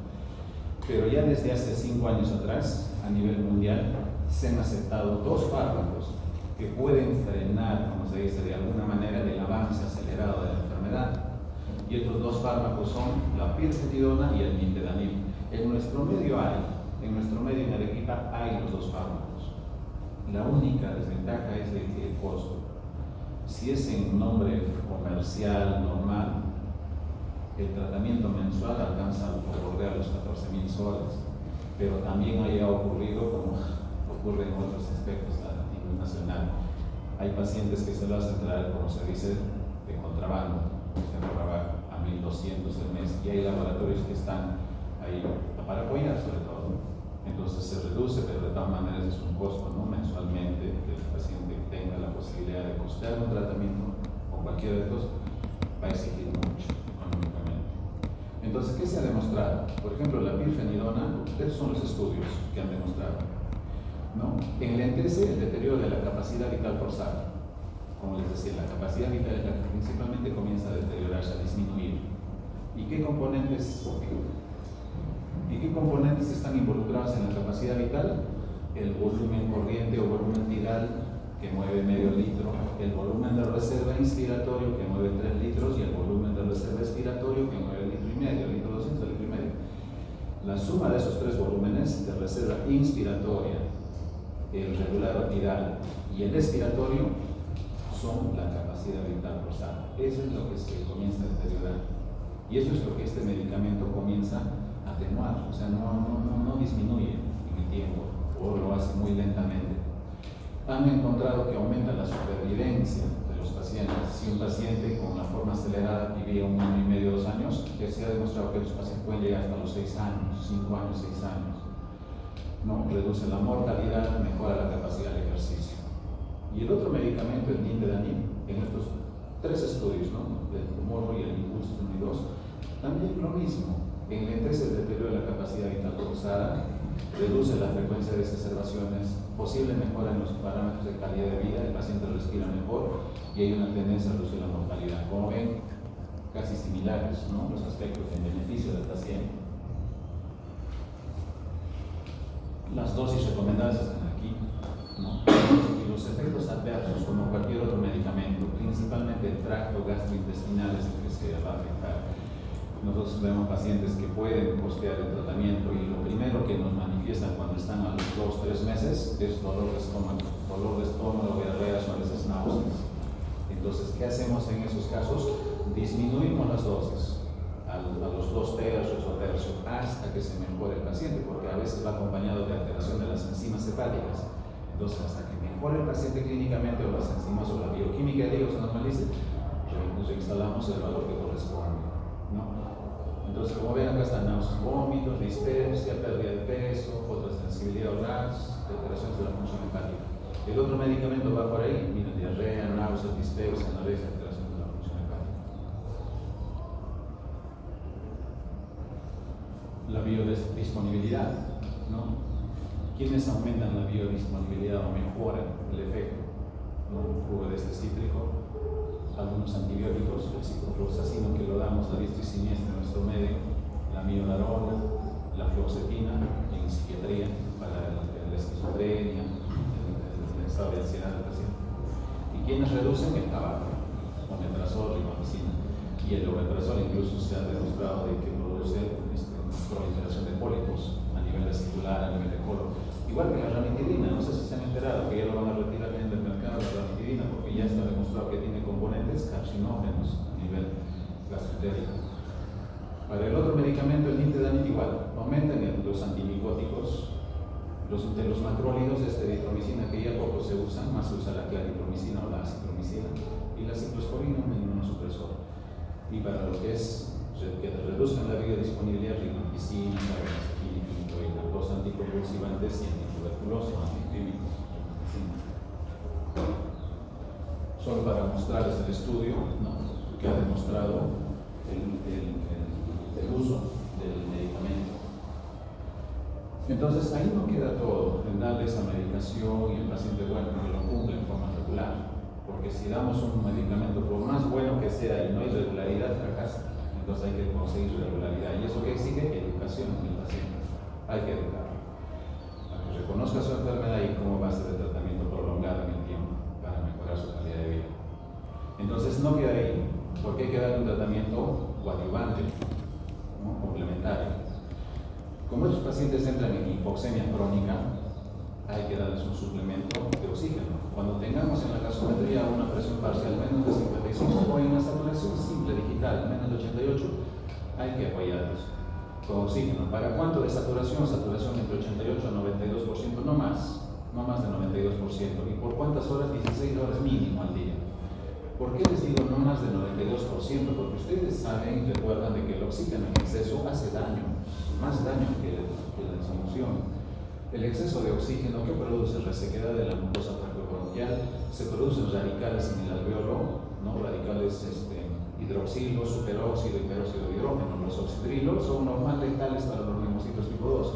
[SPEAKER 1] Pero ya desde hace 5 años atrás, a nivel mundial, se han aceptado 2 fármacos que pueden frenar, como se dice, de alguna manera, el avance acelerado de la enfermedad. Y estos 2 fármacos son la pirfenidona y el nintedanib. En nuestro medio en Arequipa hay los 2 fármacos. La única desventaja es de que el costo. Si es en nombre comercial normal, el tratamiento mensual alcanza por bordar los 14.000 soles, pero también haya ocurrido, como ocurre en otros aspectos a nivel nacional, hay pacientes que se lo hacen traer, como se dice, de contrabando, se roban a 1.200 al mes, y hay laboratorios que están ahí para apoyar sobre todo. Entonces se reduce, pero de todas maneras es un costo, ¿no? Mensualmente, que el paciente tenga la posibilidad de costear un tratamiento o cualquiera de estos, va a exigir mucho económicamente. Entonces, ¿qué se ha demostrado? Por ejemplo, la pirfenidona, estos son los estudios que han demostrado, ¿no? Enlentece el deterioro de la capacidad vital forzada. Como les decía, la capacidad vital es la que principalmente comienza a deteriorarse, a disminuir. ¿Y qué componentes están involucrados en la capacidad vital? El volumen corriente o volumen tidal, que mueve medio litro, el volumen de reserva inspiratorio, que mueve 3 litros, y el volumen de reserva expiratorio, que mueve 1,5 litros, litro 200, litro y medio. La suma de esos 3 volúmenes de reserva inspiratoria, el regular tidal y el expiratorio son la capacidad vital forzada. Eso es lo que se comienza a deteriorar. Y eso es lo que este medicamento comienza a atenuar, o sea, no disminuye en el tiempo, o lo hace muy lentamente. Han encontrado que aumenta la supervivencia de los pacientes. Si un paciente con la forma acelerada vivía 1 año y medio, 2 años, que se ha demostrado que los pacientes pueden llegar hasta los 6 años, 5 años, 6 años. ¿No? Reduce la mortalidad, mejora la capacidad de ejercicio. Y el otro medicamento, el nintedanib, en estos 3 estudios, ¿no? El tumor y el impulso 1 y 2, también lo mismo. Enlentece el deterioro de la capacidad vital forzada, reduce la frecuencia de exacerbaciones, posible mejora en los parámetros de calidad de vida, el paciente respira mejor y hay una tendencia a reducir la mortalidad. Como ven, casi similares, ¿no? Los aspectos en beneficio del paciente. Las dosis recomendadas están aquí, ¿no? Y los efectos adversos, como cualquier otro medicamento, principalmente el tracto gastrointestinal es el que se va a afectar. Nosotros vemos pacientes que pueden postear el tratamiento y lo primero que nos manifiestan cuando están a los 2-3 meses es dolor de estómago, diarreas o a veces náuseas. Entonces, ¿qué hacemos en esos casos? Disminuimos las dosis a los 2 tercios o tercio hasta que se mejore el paciente, porque a veces va acompañado de alteración de las enzimas hepáticas. Entonces, hasta que mejore el paciente clínicamente o las enzimas o la bioquímica del hígado se normalice, nos instalamos el valor que corresponde, ¿no? Entonces, como ven, acá están náuseas, vómitos, dispepsia, pérdida de peso, fotosensibilidad o gas, alteraciones de la función hepática. El otro medicamento va por ahí, miren, diarrea, náuseas, dispepsia, anorexia, alteraciones de la función hepática. La biodisponibilidad, ¿no? ¿Quiénes aumentan la biodisponibilidad o mejoran el efecto? ¿No? Un jugo de este cítrico, algunos antibióticos, el ciprofloxacino que lo damos a diestra y siniestra en nuestro medio, la miodarona, la fluoxetina en psiquiatría para la esquizofrenia, el estado de ansiedad del paciente. ¿Y quiénes reducen? El tabaco, omeprazol, rifampicina. Y el omeprazol incluso se ha demostrado de que produce proliferación de pólipos a nivel vesicular, a nivel de colon. Igual que la ranitidina, no sé si se han enterado que ya lo van a retirar bien del mercado la ranitidina porque ya está demostrado que tiene componentes carcinógenos a nivel gastroentérico. Para el otro medicamento, el nitidanib igual, aumentan los antimicóticos, de los macrólidos de eritromicina que ya poco se usan, más se usa la claritromicina o la acitromicina y la ciclosporina, un inmunosupresor. Y para lo que es que reduzcan la biodisponibilidad, rifampicina, carbamazepina, los anticonvulsivantes y antituberculosos, antiquímicos. Solo para mostrarles el estudio, ¿no?, que ha demostrado el uso del medicamento. Entonces ahí no queda todo en darle esa medicación y el paciente, bueno, que lo cumple en forma regular, porque si damos un medicamento, por más bueno que sea y no hay regularidad, fracasa. Entonces hay que conseguir regularidad. ¿Y eso qué exige? Educación en el paciente. Hay que educarlo para que reconozca su enfermedad y cómo va a ser el tratamiento prolongado en el tiempo para mejorar su calidad de vida. Entonces no queda ahí, porque hay que darle un tratamiento coadyuvante, ¿no?, complementario. Como estos pacientes entran en hipoxemia crónica, hay que darles un suplemento de oxígeno. Cuando tengamos en la gasometría una presión parcial menos de 55 o en la saturación simple digital menos de 88, hay que apoyarlos con oxígeno. ¿Para cuánto de saturación? Saturación entre 88 y 92%, no más de 92%. ¿Y por cuántas horas? 16 horas mínimo al día. ¿Por qué les digo no más de 92%? Porque ustedes saben y recuerdan de que el oxígeno en exceso hace daño, más daño que la disminución. El exceso de oxígeno, ¿qué produce? Resequedad de la mucosa traqueobronquial, se producen radicales en el alveolo, ¿no?, radicales hidroxilo, superóxido y peróxido de hidrógeno. Los oxidrilos son los más letales para los neumocitos tipo 2,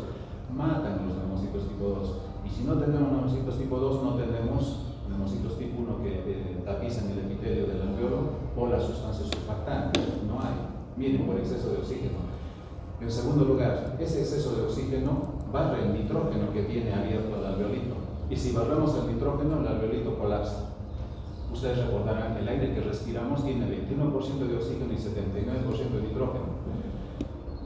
[SPEAKER 1] matan los neumocitos tipo 2. Y si no tenemos neumocitos tipo 2, no tenemos neumocitos tipo 1 que tapizan el epitelio del alveolo o las sustancias surfactantes. No hay. Miren, por exceso de oxígeno. En segundo lugar, ese exceso de oxígeno barre el nitrógeno que tiene abierto el alveolito. Y si barremos el nitrógeno, el alveolito colapsa. Ustedes recordarán que el aire que respiramos tiene 21% de oxígeno y 79% de nitrógeno.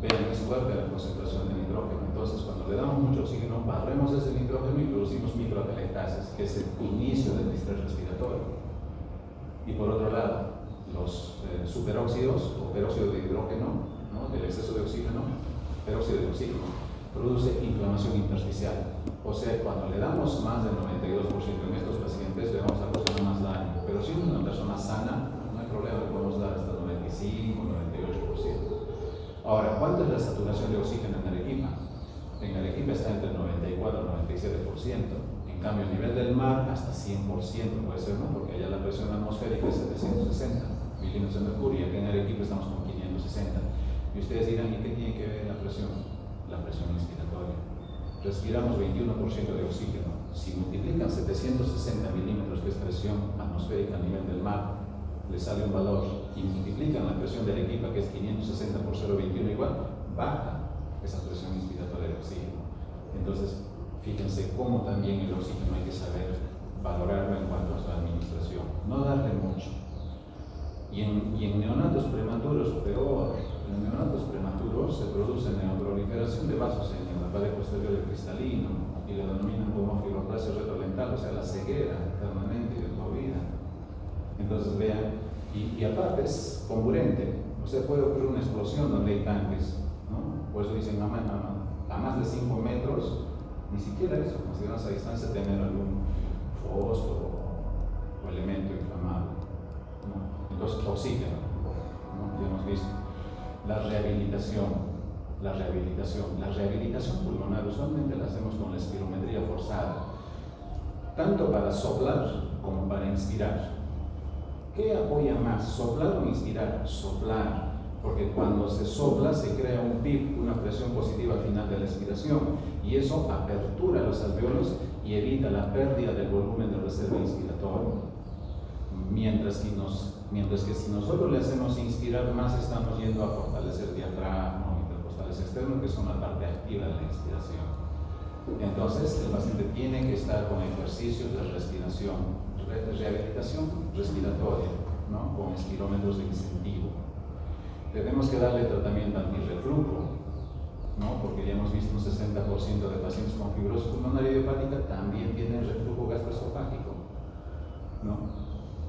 [SPEAKER 1] Vean, es fuerte la concentración de nitrógeno. Entonces, cuando le damos mucho oxígeno, barremos ese nitrógeno y producimos microatelectasis, que es el inicio del distrés respiratorio. Y por otro lado, los superóxidos o peróxido de hidrógeno, ¿no?, del exceso de oxígeno, peróxido de oxígeno, produce inflamación intersticial. O sea, cuando le damos más del 92% en estos pacientes, le vamos a causar más daño. Pero si es una persona sana, no hay problema, le podemos dar hasta 95, 98%. Ahora, ¿cuánto es la saturación de oxígeno en Arequipa? En Arequipa está entre 94 y 97%. En cambio, a nivel del mar, hasta 100% puede ser, ¿no?, porque allá la presión atmosférica es 760 milímetros de mercurio, y aquí en Arequipa estamos con 560. Y ustedes dirán, ¿y qué tiene que ver la presión? La presión inspiratoria. Respiramos 21% de oxígeno. Si multiplican 760 milímetros, que es presión atmosférica a nivel del mar, le sale un valor, y multiplican la presión de Arequipa, que es 560 por 0,21 igual, baja esa presión inspiratoria de oxígeno. Entonces, fíjense cómo también el oxígeno hay que saber valorarlo en cuanto a su administración. No darle mucho. Y en neonatos prematuros, peor. En los neonatos prematuros se produce neoproliferación de vasos en la pared posterior del cristalino y lo denominan como fibroplasia retrodental, o sea, la ceguera permanente de por vida. Entonces vean, y aparte es comburente, o sea, puede ocurrir una explosión donde hay tanques, ¿no? Por eso dicen, mamá, a más de 5 metros, ni siquiera eso, consideramos a distancia tener algún fósforo o elemento inflamable, ¿no? Entonces, oxígeno, ¿no? Ya hemos visto. La rehabilitación pulmonar usualmente la hacemos con la espirometría forzada, tanto para soplar como para inspirar. ¿Qué apoya más, soplar o inspirar? Soplar, porque cuando se sopla se crea un PIB, una presión positiva al final de la expiración, y eso apertura los alveolos y evita la pérdida del volumen de reserva inspiratoria. Mientras que si nosotros le hacemos inspirar más, estamos yendo a fortalecer diafragma o intercostales externos, que son la parte activa de la inspiración. Entonces, el paciente tiene que estar con ejercicios de respiración, rehabilitación respiratoria, ¿no? Con espirómetros de incentivo. Tenemos que darle tratamiento antirreflujo, ¿no? Porque ya hemos visto un 60% de pacientes con fibrosis pulmonar idiopática también tienen reflujo gastroesofágico, ¿no?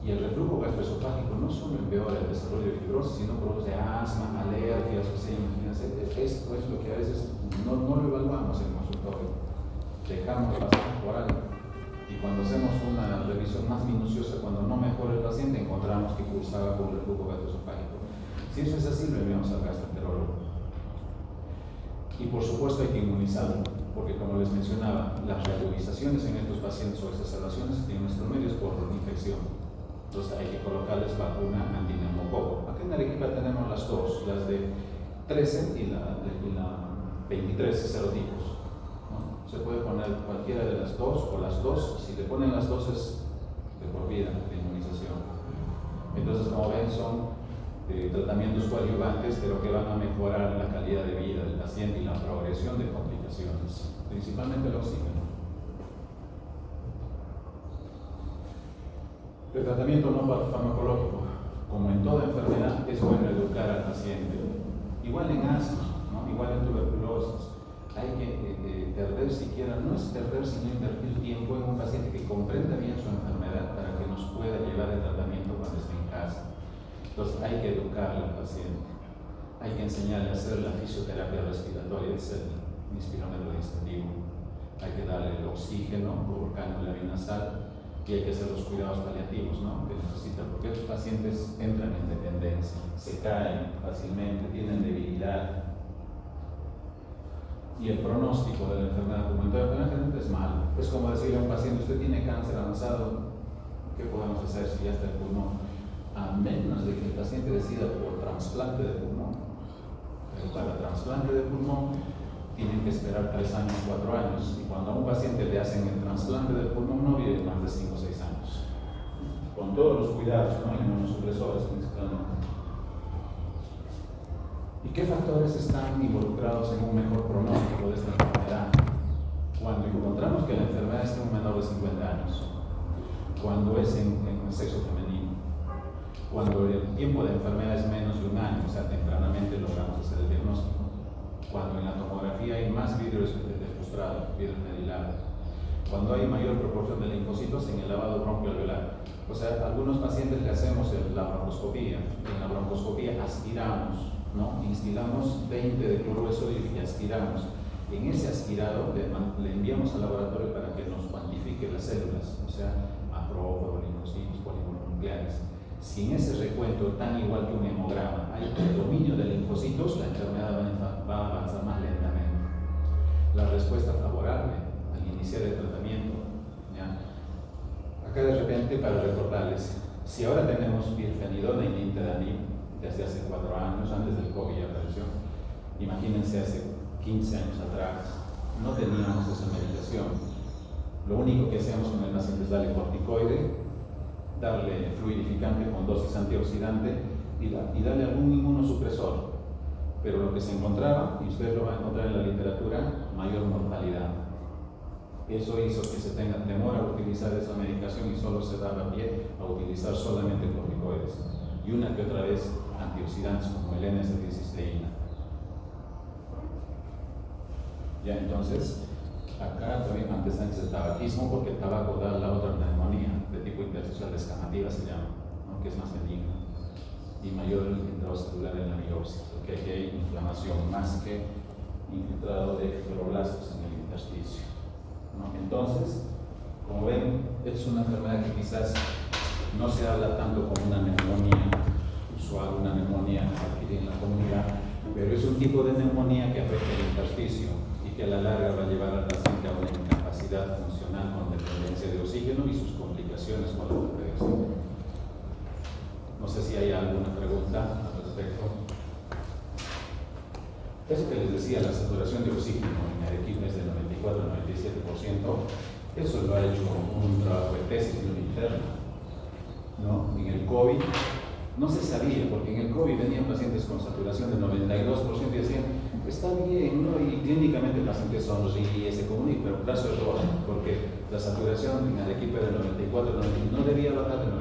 [SPEAKER 1] Y el reflujo gastroesofágico no solo empeora el desarrollo de fibrosis, sino produce asma, alergias, o sea, imagínense, esto es lo que a veces no lo evaluamos en el consultorio. Dejamos pasar por algo. Y cuando hacemos una revisión más minuciosa, cuando no mejora el paciente, encontramos que cursaba con reflujo gastroesofágico. Si eso es así, lo enviamos al gastroenterólogo. Y por supuesto hay que inmunizarlo, porque como les mencionaba, las realizaciones en estos pacientes o exacerbaciones en nuestro medio es por infección. Entonces hay que colocarles vacuna antineumococo. Aquí en Arequipa tenemos las dos, las de 13 y la 23 serotipos, ¿no? Se puede poner cualquiera de las dos o las dos. Si le ponen las dos es de por vida de inmunización. Entonces, como ven, son tratamientos coadyuvantes, pero que van a mejorar la calidad de vida del paciente y la progresión de complicaciones, principalmente el oxígeno. El tratamiento no farmacológico, como en toda enfermedad, es bueno educar al paciente. Igual en asma, ¿no? Igual en tuberculosis, hay que perder siquiera, no es perder, sino invertir tiempo en un paciente que comprenda bien su enfermedad para que nos pueda llevar el tratamiento cuando esté en casa. Entonces hay que educar al paciente, hay que enseñarle a hacer la fisioterapia respiratoria, es el inspirómetro distintivo. Hay que darle el oxígeno por cánula binasal. Y hay que hacer los cuidados paliativos, ¿no? Que necesitan, porque estos pacientes entran en dependencia, se caen fácilmente, tienen debilidad. Y el pronóstico de la enfermedad, como en toda enfermedad, es malo. Es como decirle a un paciente, usted tiene cáncer avanzado, ¿qué podemos hacer si ya está el pulmón? A menos de que el paciente decida por trasplante de pulmón. Pero para trasplante de pulmón, tienen que esperar 3 años, 4 años. Y cuando a un paciente le hacen el trasplante del pulmón, no vive más de 5 o 6 años. Con todos los cuidados, ¿no? Inmunosupresores principalmente. ¿Y qué factores están involucrados en un mejor pronóstico de esta enfermedad? Cuando encontramos que la enfermedad es en un menor de 50 años, cuando es en el sexo femenino, cuando el tiempo de enfermedad es menos de 1 año, o sea, tempranamente logramos hacer el diagnóstico. Cuando en la tomografía hay más vidrio frustrado, vidrio medilar, cuando hay mayor proporción de linfocitos en el lavado bronquialveolar. O sea, a algunos pacientes le hacemos la broncoscopía. En la broncoscopía aspiramos, ¿no? Instilamos 20 de cloruro de sodio y aspiramos. En ese aspirado le enviamos al laboratorio para que nos cuantifique las células, o sea, macrófagos, linfocitos, polinucleares. Si en ese recuento, tan igual que un hemograma, hay predominio de linfocitos, la enfermedad va a avanzar más lentamente. La respuesta favorable al iniciar el tratamiento, ¿ya? Acá de repente, para recordarles, si ahora tenemos pirfenidona y nintedanib desde hace 4 años, antes del COVID ya apareció, imagínense hace 15 años atrás, no teníamos esa medicación. Lo único que hacíamos con el paciente es darle corticoide, darle fluidificante con dosis antioxidante y darle algún inmunosupresor. Pero lo que se encontraba, y usted lo va a encontrar en la literatura, mayor mortalidad. Eso hizo que se tenga temor a utilizar esa medicación y solo se daba pie a utilizar solamente corticoides. y una que otra vez antioxidantes como el N-acetylcisteína. Ya, entonces, acá también antecedentes del tabaquismo, porque el tabaco da la otra neumonía de tipo intersticial descamativa, se llama, ¿no? Que es más benigna y mayor intracelular en la biopsia, porque aquí hay inflamación más que infiltrado de fibroblastos en el intersticio, ¿no? Entonces, como ven, es una enfermedad que quizás no se habla tanto como una neumonía usual, una neumonía adquirida en la comunidad, pero es un tipo de neumonía que afecta el intersticio y que a la larga va a llevar al paciente a una incapacidad funcional con dependencia de oxígeno y sus complicaciones con la falta de oxígeno. No sé si hay alguna pregunta al respecto. Eso que les decía, la saturación de oxígeno en Arequipa es del 94-97%, eso lo ha hecho un trabajo de tesis de un interno, ¿no? En el COVID no se sabía, porque en el COVID venían pacientes con saturación del 92% y decían, está bien, ¿no? Y clínicamente el paciente sonríe, se comunica, pero brazo es rojo, porque la saturación en Arequipa era del 94-95, no debía bajar del 94%.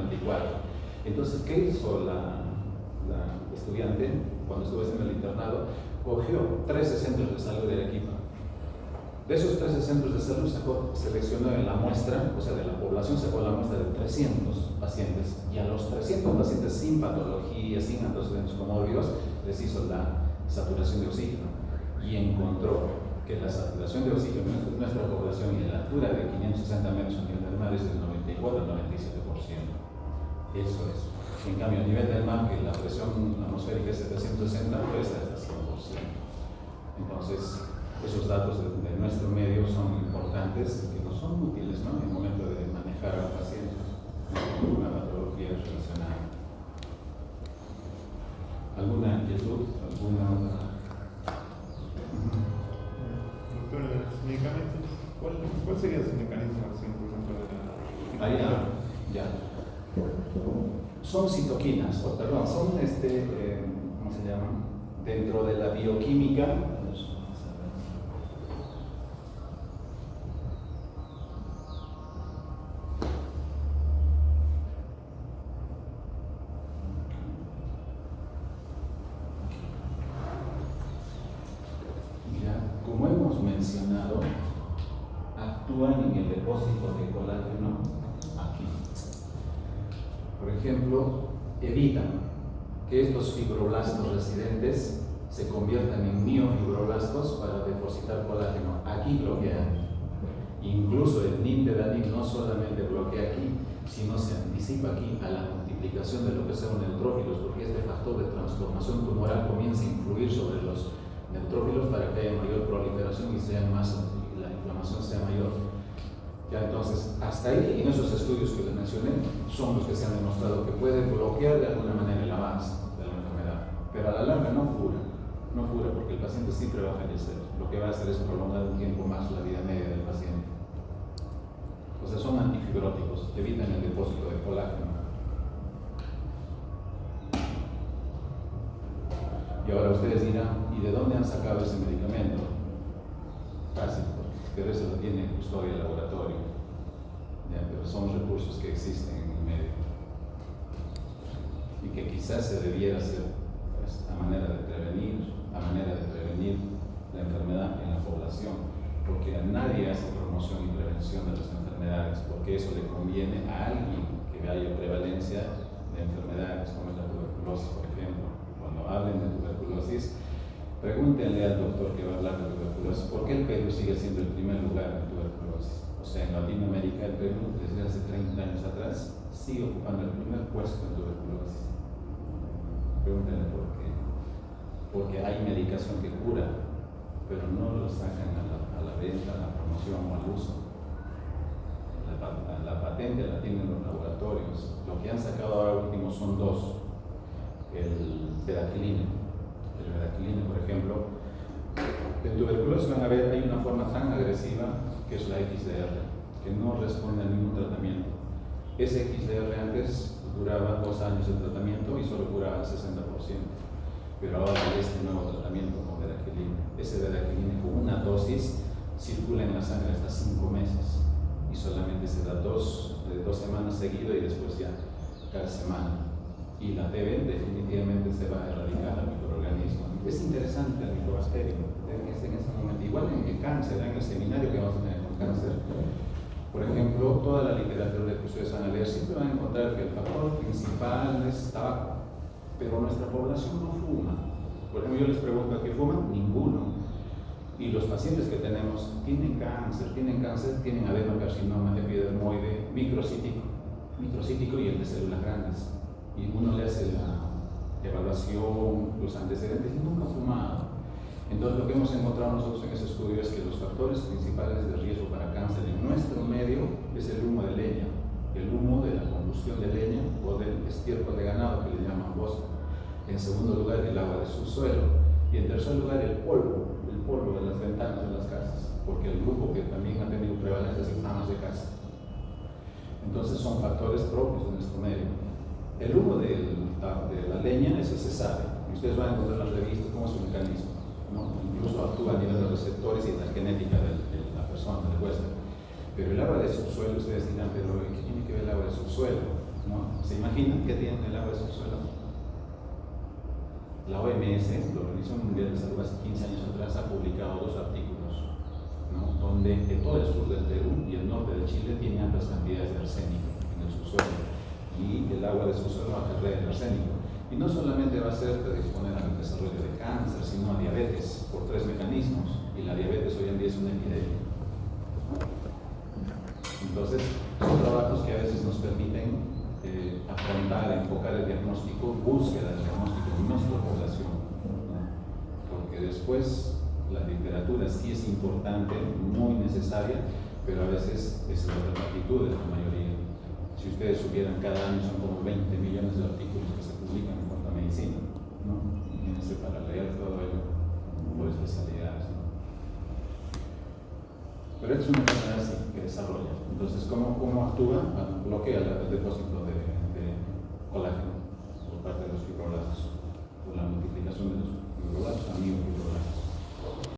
[SPEAKER 1] Entonces, ¿qué hizo la estudiante cuando estuvo haciendo el internado? Cogió 13 centros de salud de Arequipa. De esos 13 centros de salud seleccionó en la muestra, o sea, de la población sacó la muestra de 300 pacientes, y a los 300 pacientes sin patología, sin antecedentes comórbidos, les hizo la saturación de oxígeno y encontró que la saturación de oxígeno en nuestra población y la altura de 560 metros a nivel del mar es del 94 al 97%. Eso es. En cambio, a nivel del mar, que la presión atmosférica es 760, pues está hasta 100%. Entonces, esos datos de nuestro medio son importantes, que nos son útiles, ¿no? En el momento de manejar al paciente con una patología relacionada. ¿Alguna inquietud? ¿Alguna otra?
[SPEAKER 2] Doctor, los medicamentos, ¿cuál sería su mecanismo de acción, por ejemplo, de la...
[SPEAKER 1] Ahí ya. Son citoquinas, o perdón, son ¿cómo se llaman? Dentro de la bioquímica. Como hemos mencionado, actúan en el depósito de colágeno aquí. Por ejemplo, evitan que estos fibroblastos residentes se conviertan en miofibroblastos para depositar colágeno. Aquí bloquean. Incluso el nintedanib no solamente bloquea aquí, sino se anticipa aquí a la multiplicación de lo que son neutrófilos, porque este factor de transformación tumoral comienza a influir sobre los neutrófilos para que haya mayor proliferación y la inflamación sea mayor. Ya, entonces, hasta ahí, en esos estudios que les mencioné, son los que se han demostrado que pueden bloquear de alguna manera el avance de la enfermedad, pero a la larga no cura, porque el paciente siempre va a fallecer. Lo que va a hacer es prolongar un tiempo más la vida media del paciente. O sea, son antifibróticos, evitan el depósito de colágeno. Y ahora ustedes dirán, ¿y de dónde han sacado ese medicamento? Fácil, pero eso lo tiene custodia el laboratorio. Ya, pero son recursos que existen en el medio. Y que quizás se debiera hacer a manera de prevenir la enfermedad en la población, porque a nadie hace promoción y prevención de las enfermedades, porque eso le conviene a alguien que haya prevalencia de enfermedades como la tuberculosis, por ejemplo. Cuando hablen de tuberculosis, pregúntenle al doctor que va a hablar de tuberculosis, ¿por qué el Perú sigue siendo el primer lugar en tuberculosis? O sea, en Latinoamérica, el Perú, desde hace 30 años atrás, sigue ocupando el primer puesto en tuberculosis. Pregúntenle por qué. Porque hay medicación que cura, pero no lo sacan a la venta, a la promoción o al uso. La patente la tienen los laboratorios. Lo que han sacado ahora último son dos. El bedaquiline, por ejemplo. En tuberculosis van a ver, hay una forma tan agresiva que es la XDR, que no responde a ningún tratamiento. Ese XDR antes duraba 2 años de tratamiento y solo curaba el 60%. Pero ahora hay este nuevo tratamiento con bedaquiline. Ese bedaquiline con una dosis circula en la sangre hasta 5 meses y solamente se da 2 semanas seguido y después ya cada semana. y la TB definitivamente se va a erradicar al microorganismo. Es interesante el microbacterio en ese momento. Igual en el cáncer, en el seminario que vamos a tener con cáncer, por ejemplo, toda la literatura que ustedes van a leer siempre van a encontrar que el factor principal es tabaco, pero nuestra población no fuma. Por ejemplo, yo les pregunto, ¿a qué fuman? Ninguno. Y los pacientes que tenemos tienen cáncer, tienen adenocarcinoma, epidermoide, microcítico y el de células grandes. Y uno le hace la evaluación, los antecedentes y nunca ha fumado. Entonces lo que hemos encontrado nosotros en ese estudio es que los factores principales de riesgo para cáncer en nuestro medio es el humo de leña, el humo de la combustión de leña o del estiércol de ganado que le llaman bosque. En segundo lugar, el agua de subsuelo. Y en tercer lugar, el polvo de las ventanas de las casas, porque el grupo que también ha tenido prevalencia es amas de casa. Entonces son factores propios de nuestro medio. El humo de la leña, eso se sabe. Y ustedes van a encontrar en las revistas cómo es su mecanismo, ¿no? Incluso actúa a nivel de receptores y de la genética de la persona, del huésped. Pero el agua de subsuelo, ustedes dirán, pero ¿qué tiene que ver el agua de subsuelo? ¿No? ¿Se imaginan qué tiene el agua de subsuelo? La OMS, la Organización Mundial de Salud, hace 15 años atrás ha publicado 2 artículos, ¿no? Donde en todo el sur del Perú y el norte de Chile tiene altas cantidades de arsénico en el subsuelo, y el agua de subsuelo acarrea el arsénico. Y no solamente va a ser predisponer al desarrollo de cáncer, sino a diabetes por 3 mecanismos, y la diabetes hoy en día es una epidemia. Entonces, son trabajos que a veces nos permiten afrontar, enfocar el diagnóstico, búsqueda del diagnóstico en nuestra población, ¿no? Porque después la literatura sí es importante, muy necesaria, pero a veces es la actitud de la mayoría. Si ustedes subieran cada año, son como 20 millones de artículos que se publican en cuanto a medicina, ¿no? Imagínense para leer todo ello por especialidades, ¿no? Pero es una enfermedad así que desarrolla. Entonces, ¿cómo actúa? Bueno, bloquea el depósito de colágeno por parte de los fibroblastos, por la multiplicación de los fibroblastos, amigos fibroblastos.